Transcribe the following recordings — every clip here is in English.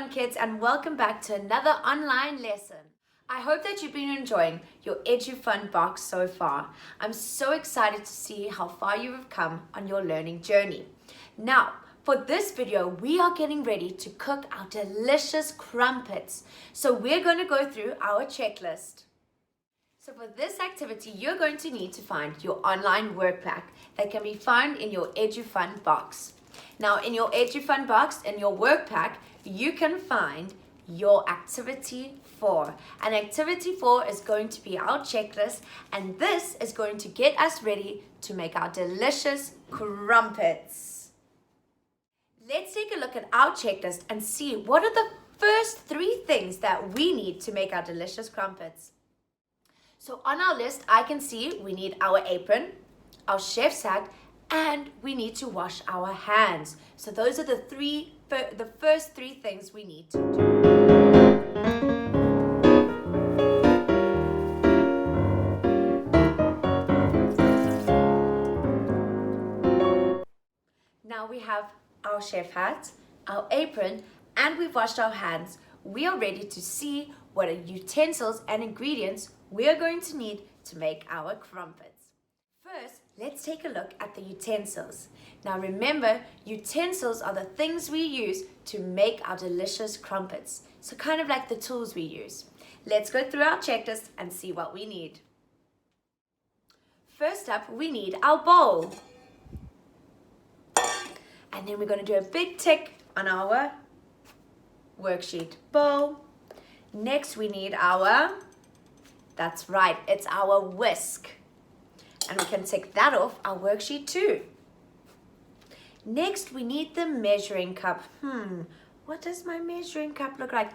Edu-Fun kids, and welcome back to another online lesson. I hope that you've been enjoying your Edu-Fun box so far. I'm so excited to see how far you have come on your learning journey. Now, for this video, we are getting ready to cook our delicious crumpets. So we're going to go through our checklist. So for this activity, you're going to need to find your online work pack that can be found in your Edu-Fun box. Now, in your Edu-Fun box, in your work pack, you can find your activity 4. And activity 4 is going to be our checklist, and this is going to get us ready to make our delicious crumpets. Let's take a look at our checklist and see what are the first 3 things that we need to make our delicious crumpets. So on our list, I can see we need our apron, our chef's hat, and we need to wash our hands. So those are the first 3 things we need to do. Now we have our chef hat, our apron, and we've washed our hands. We are ready to see what utensils and ingredients we are going to need to make our crumpets. First, let's take a look at the utensils. Now remember, utensils are the things we use to make our delicious crumpets. So kind of like the tools we use. Let's go through our checklist and see what we need. First up, we need our bowl. And then we're going to do a big tick on our worksheet. Bowl. Next, we need that's right, it's our whisk. And we can tick that off our worksheet too. Next, we need the measuring cup. What does my measuring cup look like?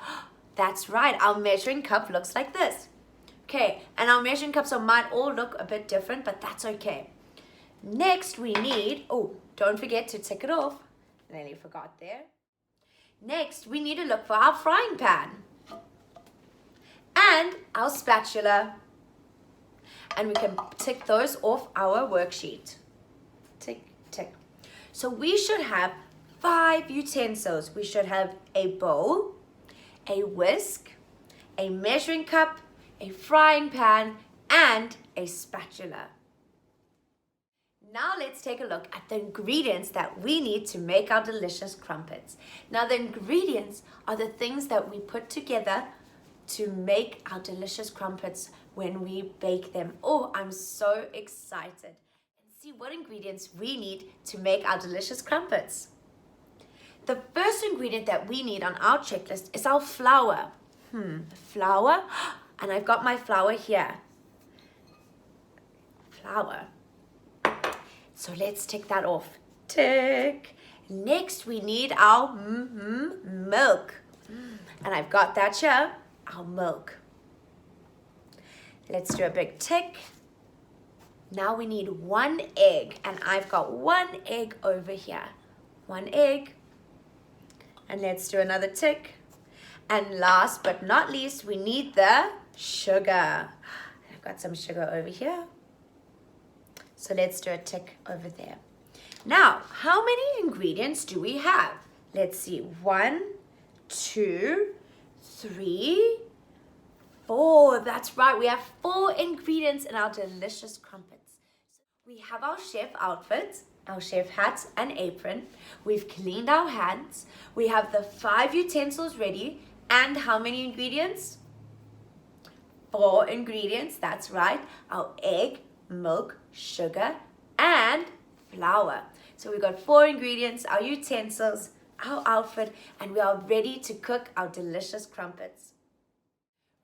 That's right, our measuring cup looks like this. Okay, and our measuring cups might all look a bit different, but that's okay. Next, we need, don't forget to tick it off. Nearly forgot there. Next, we need to look for our frying pan and our spatula. And we can tick those off our worksheet. Tick, tick. So we should have 5 utensils. We should have a bowl, a whisk, a measuring cup, a frying pan, and a spatula. Now let's take a look at the ingredients that we need to make our delicious crumpets. Now the ingredients are the things that we put together to make our delicious crumpets when we bake them. I'm so excited. And see what ingredients we need to make our delicious crumpets. The first ingredient that we need on our checklist is our flour. Flour, and I've got my flour here. Flour. So let's tick that off. Tick. Next, we need our milk. And I've got that here, our milk. Let's do a big tick. Now we need 1 egg, and I've got 1 egg over here. 1 egg. And let's do another tick. And last but not least, we need the sugar. I've got some sugar over here. So let's do a tick over there. Now, how many ingredients do we have? Let's see. 1, 2, 3, 4. That's right. We have 4 ingredients in our delicious crumpets. We have our chef outfit, our chef hat and apron. We've cleaned our hands. We have the 5 utensils ready. And how many ingredients? 4 ingredients. That's right. Our egg, milk, sugar, and flour. So we've got 4 ingredients, our utensils, our outfit, and we are ready to cook our delicious crumpets.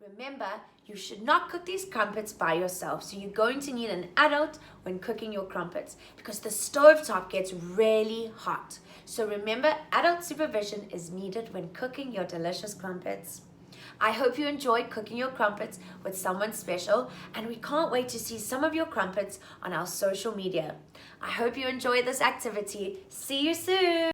Remember, you should not cook these crumpets by yourself. So you're going to need an adult when cooking your crumpets because the stovetop gets really hot. So remember, adult supervision is needed when cooking your delicious crumpets. I hope you enjoyed cooking your crumpets with someone special, and we can't wait to see some of your crumpets on our social media. I hope you enjoyed this activity. See you soon.